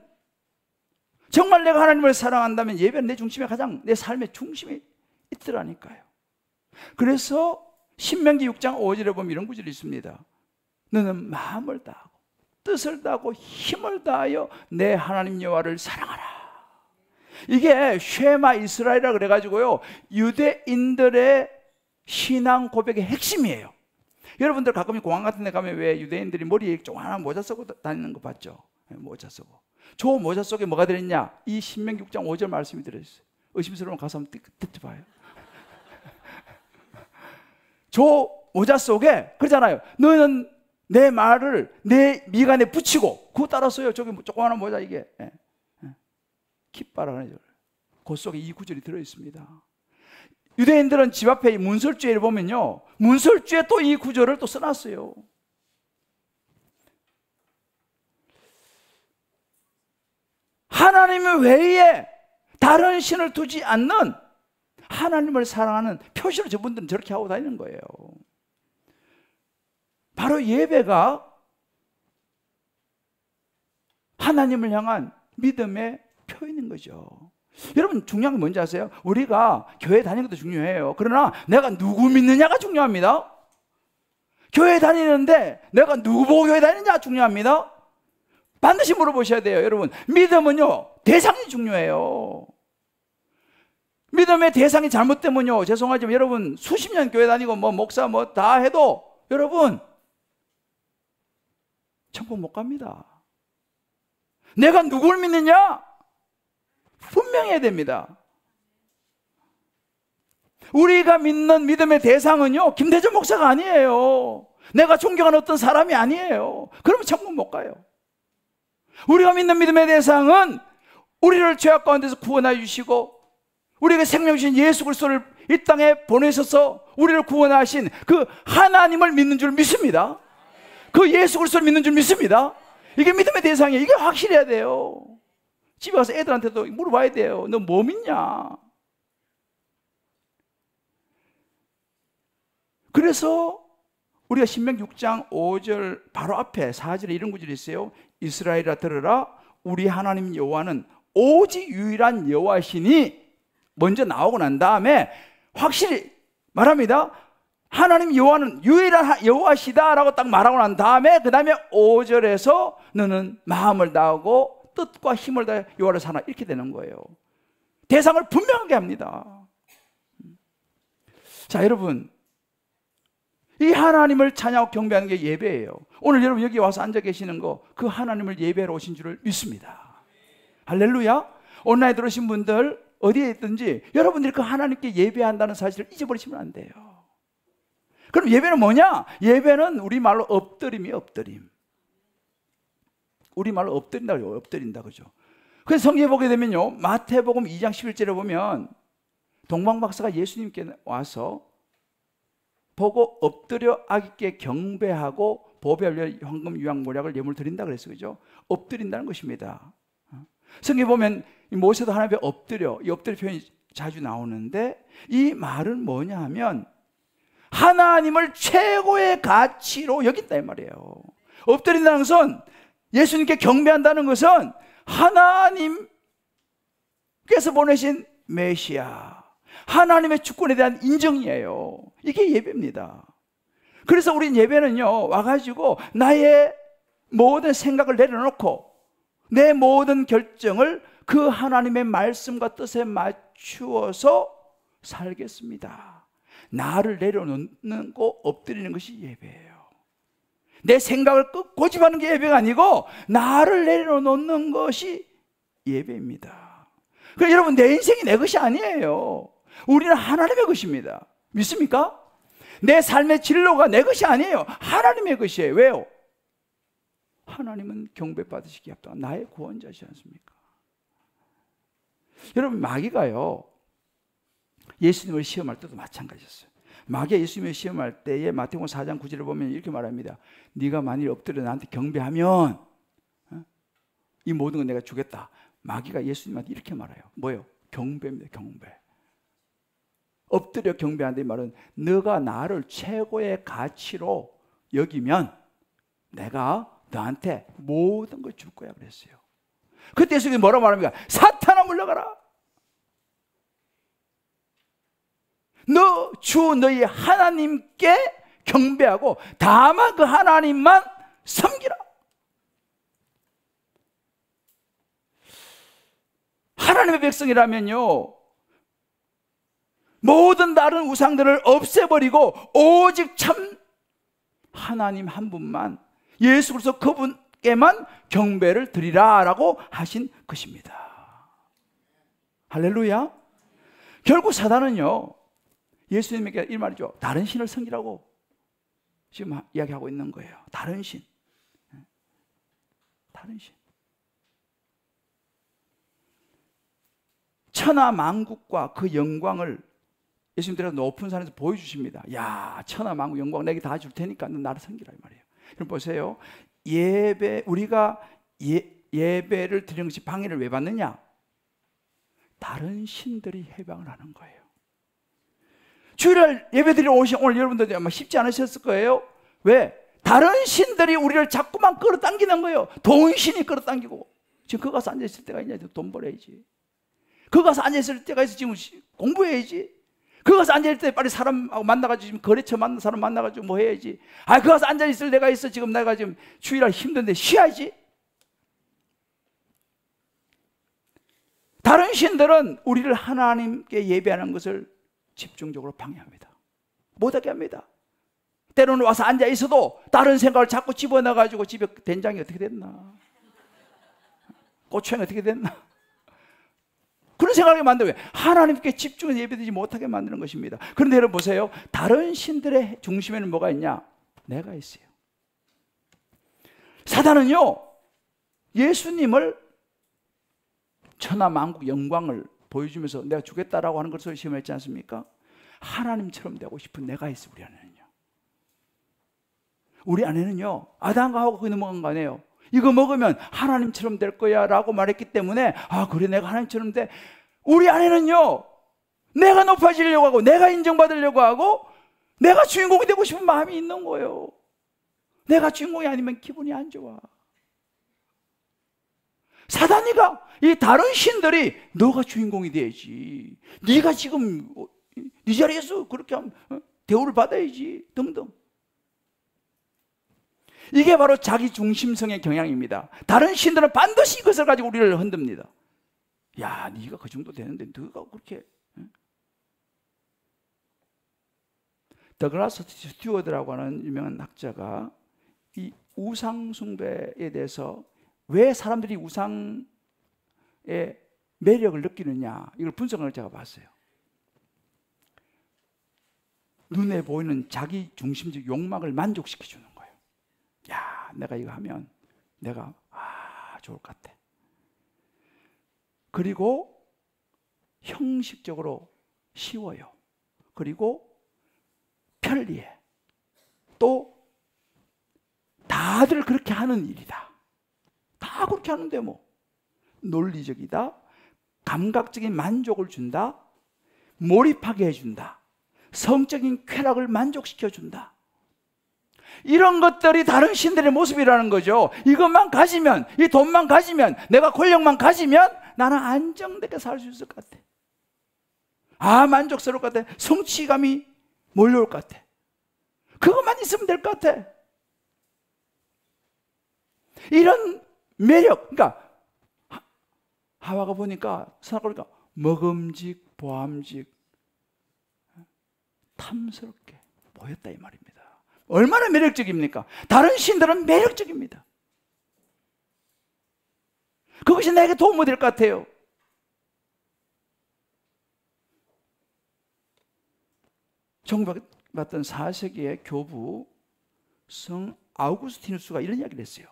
정말 내가 하나님을 사랑한다면 예배는 내 중심에 가장 내 삶의 중심에 있더라니까요. 그래서 신명기 6장 5절에 보면 이런 구절이 있습니다. 너는 마음을 다하고 뜻을 다하고 힘을 다하여 내 하나님 여호와를 사랑하라. 이게 쉐마 이스라엘이라 그래가지고요, 유대인들의 신앙 고백의 핵심이에요. 여러분들 가끔 공항 같은 데 가면 왜 유대인들이 머리에 조그마한 모자 쓰고 다니는 거 봤죠? 모자 쓰고. 저 모자 속에 뭐가 들어있냐? 이 신명기 6장 5절 말씀이 들어있어요. 의심스러우면 가서 한번 뜯어봐요. 저 모자 속에 그러잖아요. 너는 내 말을 내 미간에 붙이고, 그거 따라서요. 저기 조그마한 모자 이게 깃바라 하죠. 그 속에 이 구절이 들어있습니다. 유대인들은 집 앞에 이 문설주에를 보면요, 문설주에 또 이 구절을 또 써놨어요. 하나님 외에 다른 신을 두지 않는 하나님을 사랑하는 표시로 저분들은 저렇게 하고 다니는 거예요. 바로 예배가 하나님을 향한 믿음의 표현인 거죠. 여러분, 중요한 건 뭔지 아세요? 우리가 교회 다니는 것도 중요해요. 그러나 내가 누구 믿느냐가 중요합니다. 교회 다니는데 내가 누구 보고 교회 다니느냐가 중요합니다. 반드시 물어보셔야 돼요. 여러분, 믿음은요, 대상이 중요해요. 믿음의 대상이 잘못되면요, 죄송하지만 여러분 수십 년 교회 다니고 뭐 목사 뭐 다 해도 여러분 천국 못 갑니다. 내가 누굴 믿느냐? 분명해야 됩니다. 우리가 믿는 믿음의 대상은요, 김대전 목사가 아니에요. 내가 존경하는 어떤 사람이 아니에요. 그러면 천국 못 가요. 우리가 믿는 믿음의 대상은 우리를 죄악 가운데서 구원해 주시고 우리에게 생명 주신 예수 그리스도를 이 땅에 보내셔서 우리를 구원하신 그 하나님을 믿는 줄 믿습니다. 그 예수 그리스도를 믿는 줄 믿습니다. 이게 믿음의 대상이에요. 이게 확실해야 돼요. 집에 가서 애들한테도 물어봐야 돼요. 너 뭐 믿냐? 그래서 우리가 신명기 6장 5절 바로 앞에 4절에 이런 구절이 있어요. 이스라엘아 들으라, 우리 하나님 여호와는 오직 유일한 여호와시니, 먼저 나오고 난 다음에 확실히 말합니다. 하나님 여호와는 유일한 여호와시다라고 딱 말하고 난 다음에 그 다음에 5절에서 너는 마음을 다하고 뜻과 힘을 다해 여호와를 사랑하라, 이렇게 되는 거예요. 대상을 분명하게 합니다. 자, 여러분, 이 하나님을 찬양하고 경배하는 게 예배예요. 오늘 여러분 여기 와서 앉아 계시는 거, 그 하나님을 예배하러 오신 줄을 믿습니다. 할렐루야. 온라인에 들어오신 분들 어디에 있든지 여러분들이 그 하나님께 예배한다는 사실을 잊어버리시면 안 돼요. 그럼 예배는 뭐냐? 예배는 우리말로 엎드림이에요. 엎드림. 우리말로 엎드린다고, 엎드린다, 그죠? 그래서 성경에 보게 되면요, 마태복음 2장 11절에 보면 동방 박사가 예수님께 와서 보고 엎드려 아기께 경배하고 보배를 황금 유황 모략을 예물 드린다 그랬어요. 그죠? 엎드린다는 것입니다. 성경에 보면 모세도 하나님 앞에 엎드려, 이 엎드려 표현이 자주 나오는데, 이 말은 뭐냐 하면 하나님을 최고의 가치로 여긴다 이 말이에요. 엎드린다는 것은, 예수님께 경배한다는 것은 하나님께서 보내신 메시아, 하나님의 주권에 대한 인정이에요. 이게 예배입니다. 그래서 우리 예배는요, 와가지고 나의 모든 생각을 내려놓고 내 모든 결정을 그 하나님의 말씀과 뜻에 맞추어서 살겠습니다. 나를 내려놓고 엎드리는 것이 예배예요. 내 생각을 고집하는 게 예배가 아니고 나를 내려놓는 것이 예배입니다. 그러니까 여러분, 내 인생이 내 것이 아니에요. 우리는 하나님의 것입니다. 믿습니까? 내 삶의 진로가 내 것이 아니에요. 하나님의 것이에요. 왜요? 하나님은 경배받으시기에 합당한 나의 구원자시지 않습니까? 여러분, 마귀가요, 예수님을 시험할 때도 마찬가지였어요. 마귀가 예수님을 시험할 때에 마태복음 4장 9절을 보면 이렇게 말합니다. 네가 만일 엎드려 나한테 경배하면 이 모든 건 내가 주겠다. 마귀가 예수님한테 이렇게 말해요. 뭐예요? 경배입니다. 경배. 엎드려 경배한다 이 말은 너가 나를 최고의 가치로 여기면 내가 너한테 모든 걸 줄 거야 그랬어요. 그때 예수님이 뭐라고 말합니까? 사탄아 물러가라. 너 주 너희 하나님께 경배하고 다만 그 하나님만 섬기라. 하나님의 백성이라면요, 모든 다른 우상들을 없애버리고 오직 참 하나님 한 분만, 예수 그리스도 그분께만 경배를 드리라라고 하신 것입니다. 할렐루야. 결국 사단은요, 예수님에게 이 말이죠. 다른 신을 섬기라고 지금 이야기하고 있는 거예요. 다른 신. 다른 신. 천하 만국과 그 영광을 예수님께서 높은 산에서 보여주십니다. 야, 천하 만국 영광 내게 다 줄 테니까 너 나를 섬기라 이 말이에요. 그럼 보세요. 우리가 예배를 드리는 것이 방해를 왜 받느냐? 다른 신들이 해방을 하는 거예요. 주일날 예배드리러 오신 오늘 여러분들 아마 쉽지 않으셨을 거예요. 왜? 다른 신들이 우리를 자꾸만 끌어당기는 거예요. 돈 신이 끌어당기고. 지금 거기 가서 앉아있을 때가 있냐? 돈 벌어야지. 거기 가서 앉아있을 때가 있어. 지금 공부해야지. 거기 가서 앉아있을 때 빨리 사람하고 만나가지고 지금 거래처 만난 사람 만나가지고 뭐 해야지. 거기 가서 앉아있을 때가 있어. 지금 내가 지금 주일날 힘든데 쉬어야지. 다른 신들은 우리를 하나님께 예배하는 것을 집중적으로 방해합니다. 못하게 합니다. 때로는 와서 앉아 있어도 다른 생각을 자꾸 집어넣어가지고 집에 된장이 어떻게 됐나, 고추장이 어떻게 됐나, 그런 생각을 만들어요. 하나님께 집중해서 예배드리지 못하게 만드는 것입니다. 그런데 여러분 보세요. 다른 신들의 중심에는 뭐가 있냐? 내가 있어요. 사단은요, 예수님을 천하 만국 영광을 보여주면서 내가 주겠다라고 하는 것을 시험했지 않습니까? 하나님처럼 되고 싶은 내가 있어. 우리 안에는요. 우리 안에는요, 아담과 하와가 그거 넘어간 거 아니에요. 이거 먹으면 하나님처럼 될 거야 라고 말했기 때문에 그래 내가 하나님처럼 돼. 우리 안에는요, 내가 높아지려고 하고 내가 인정받으려고 하고 내가 주인공이 되고 싶은 마음이 있는 거예요. 내가 주인공이 아니면 기분이 안 좋아. 사단이가, 이 다른 신들이 너가 주인공이 돼야지, 네가 지금 네 자리에서 그렇게 하면 대우를 받아야지 등등. 이게 바로 자기 중심성의 경향입니다. 다른 신들은 반드시 이것을 가지고 우리를 흔듭니다. 야, 네가 그 정도 되는데 너가 그렇게. 더글라스 스튜어드라고 하는 유명한 학자가 이 우상 숭배에 대해서 왜 사람들이 우상의 매력을 느끼느냐, 이걸 분석을 제가 봤어요. 눈에 보이는 자기 중심적 욕망을 만족시켜 주는 거예요. 야, 내가 이거 하면 내가 좋을 것 같아. 그리고 형식적으로 쉬워요. 그리고 편리해. 또 다들 그렇게 하는 일이다. 다 그렇게 하는데 뭐. 논리적이다. 감각적인 만족을 준다. 몰입하게 해준다. 성적인 쾌락을 만족시켜준다. 이런 것들이 다른 신들의 모습이라는 거죠. 이것만 가지면, 이 돈만 가지면, 내가 권력만 가지면 나는 안정되게 살 수 있을 것 같아. 만족스러울 것 같아. 성취감이 몰려올 것 같아. 그것만 있으면 될 것 같아. 이런 매력. 그러니까 하와가 보니까 생각해보니까 먹음직, 보암직, 탐스럽게 보였다 이 말입니다. 얼마나 매력적입니까? 다른 신들은 매력적입니다. 그것이 나에게 도움이 될 것 같아요. 정박받던 4세기의 교부 성 아우구스티누스가 이런 이야기를 했어요.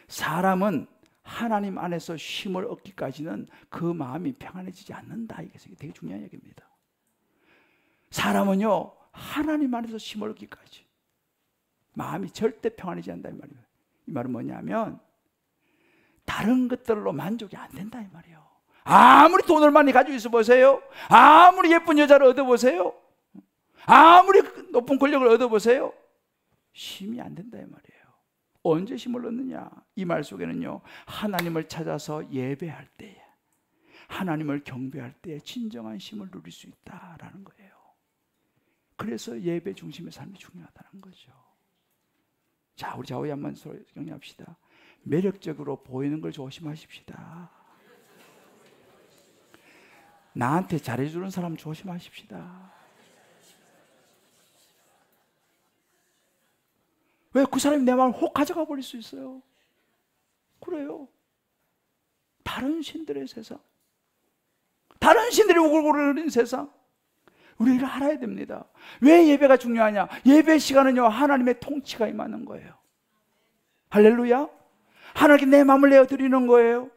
사람은 하나님 안에서 쉼을 얻기까지는 그 마음이 평안해지지 않는다. 이게 되게 중요한 얘기입니다. 사람은요, 하나님 안에서 쉼을 얻기까지 마음이 절대 평안해지지 않는다 이 말이에요. 이 말은 뭐냐면 다른 것들로 만족이 안 된다 이 말이에요. 아무리 돈을 많이 가지고 있어 보세요. 아무리 예쁜 여자를 얻어보세요. 아무리 높은 권력을 얻어보세요. 쉼이 안 된다 이 말이에요. 언제 쉼을 얻느냐? 이 말 속에는요, 하나님을 찾아서 예배할 때에, 하나님을 경배할 때에 진정한 쉼을 누릴 수 있다라는 거예요. 그래서 예배 중심의 삶이 중요하다는 거죠. 자, 우리 좌우에 한번 서로 격려합시다. 매력적으로 보이는 걸 조심하십시다. 나한테 잘해주는 사람 조심하십시다. 왜? 그 사람이 내 마음을 혹 가져가 버릴 수 있어요. 그래요. 다른 신들의 세상, 다른 신들이 오글오글거리는 세상, 우리가 알아야 됩니다. 왜 예배가 중요하냐? 예배 시간은요, 하나님의 통치가 임하는 거예요. 할렐루야. 하나님께 내 마음을 내어드리는 거예요.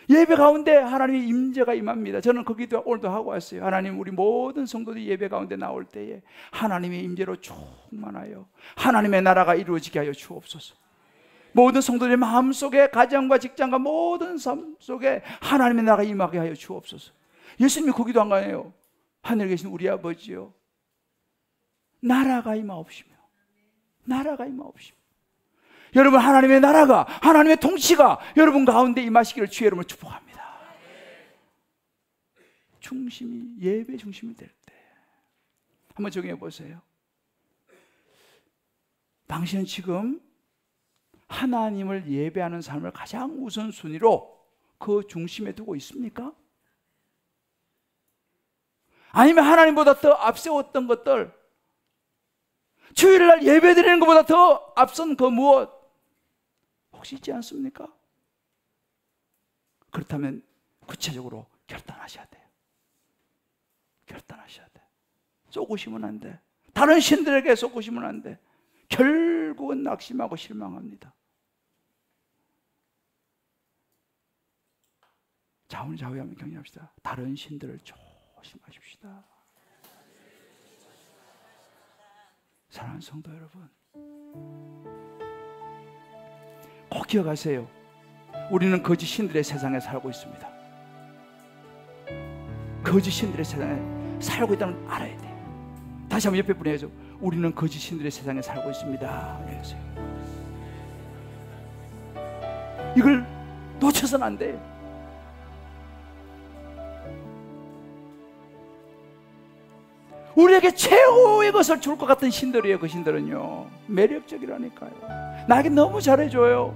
예배 가운데 하나님의 임재가 임합니다. 저는 그 기도 오늘도 하고 왔어요. 하나님, 우리 모든 성도들이 예배 가운데 나올 때에 하나님의 임재로 충만하여 하나님의 나라가 이루어지게 하여 주옵소서. 모든 성도들의 마음속에, 가정과 직장과 모든 삶 속에 하나님의 나라가 임하게 하여 주옵소서. 예수님이 그 기도 한 거예요. 하늘에 계신 우리 아버지요, 나라가 임하옵시며, 나라가 임하옵시며. 여러분, 하나님의 나라가, 하나님의 통치가 여러분 가운데 임하시기를 주의 이름으로 축복합니다. 중심이, 예배 중심이 될 때 한번 정해 보세요. 당신은 지금 하나님을 예배하는 삶을 가장 우선순위로 그 중심에 두고 있습니까? 아니면 하나님보다 더 앞세웠던 것들, 주일날 예배 드리는 것보다 더 앞선 그 무엇 혹시 있지 않습니까? 그렇다면 구체적으로 결단하셔야 돼요. 결단하셔야 돼. 쏘고시면 안 돼. 다른 신들에게 쏘고시면 안 돼. 결국은 낙심하고 실망합니다. 좌우는 좌우에 한번 격려합시다. 다른 신들을 조심하십시다. 사랑하는 성도 여러분, 꼭 기억하세요. 우리는 거짓 신들의 세상에 살고 있습니다. 거짓 신들의 세상에 살고 있다는 걸 알아야 돼요. 다시 한번 옆에 분에게 해줘. 우리는 거짓 신들의 세상에 살고 있습니다. 이걸 놓쳐서는 안 돼요. 우리에게 최고의 것을 줄 것 같은 신들이에요. 그 신들은요, 매력적이라니까요. 나에게 너무 잘해줘요.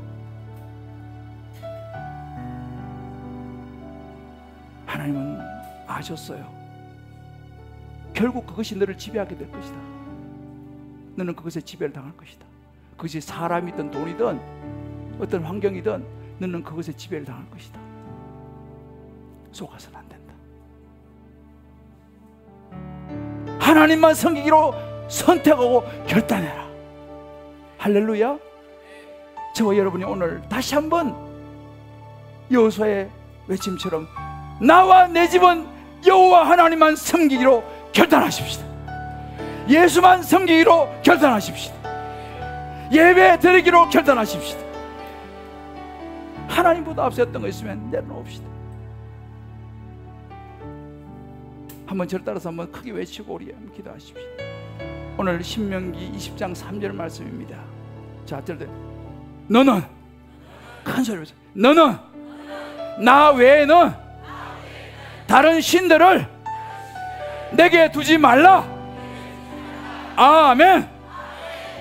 하나님은 아셨어요. 결국 그것이 너를 지배하게 될 것이다. 너는 그것에 지배를 당할 것이다. 그것이 사람이든 돈이든 어떤 환경이든 너는 그것에 지배를 당할 것이다. 속아서는 안 된다. 하나님만 섬기기로 선택하고 결단해라. 할렐루야. 저와 여러분이 오늘 다시 한번 여호수아의 외침처럼 나와 내 집은 여호와 하나님만 섬기기로 결단하십시다. 예수만 섬기기로 결단하십시다. 예배 드리기로 결단하십시다. 하나님보다 앞섰던 거 있으면 내려놓읍시다. 한번 저를 따라서 한번 크게 외치고 우리 한번 기도하십시오. 오늘 신명기 20장 3절 말씀입니다. 자, 저를 너는, 큰 소리로 너는 나 외에는 다른 신들을 내게 두지 말라. 아멘.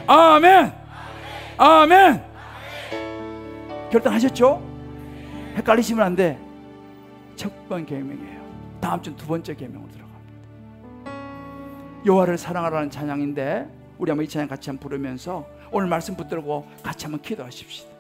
아멘. 아멘. 결단하셨죠? 헷갈리시면 안 돼. 첫 번 계명이에요. 다음 주는 두 번째 계명으로 들어갑니다. 여호와를 사랑하라는 찬양인데 우리 한번 이 찬양 같이 한번 부르면서 오늘 말씀 붙들고 같이 한번 기도하십시다.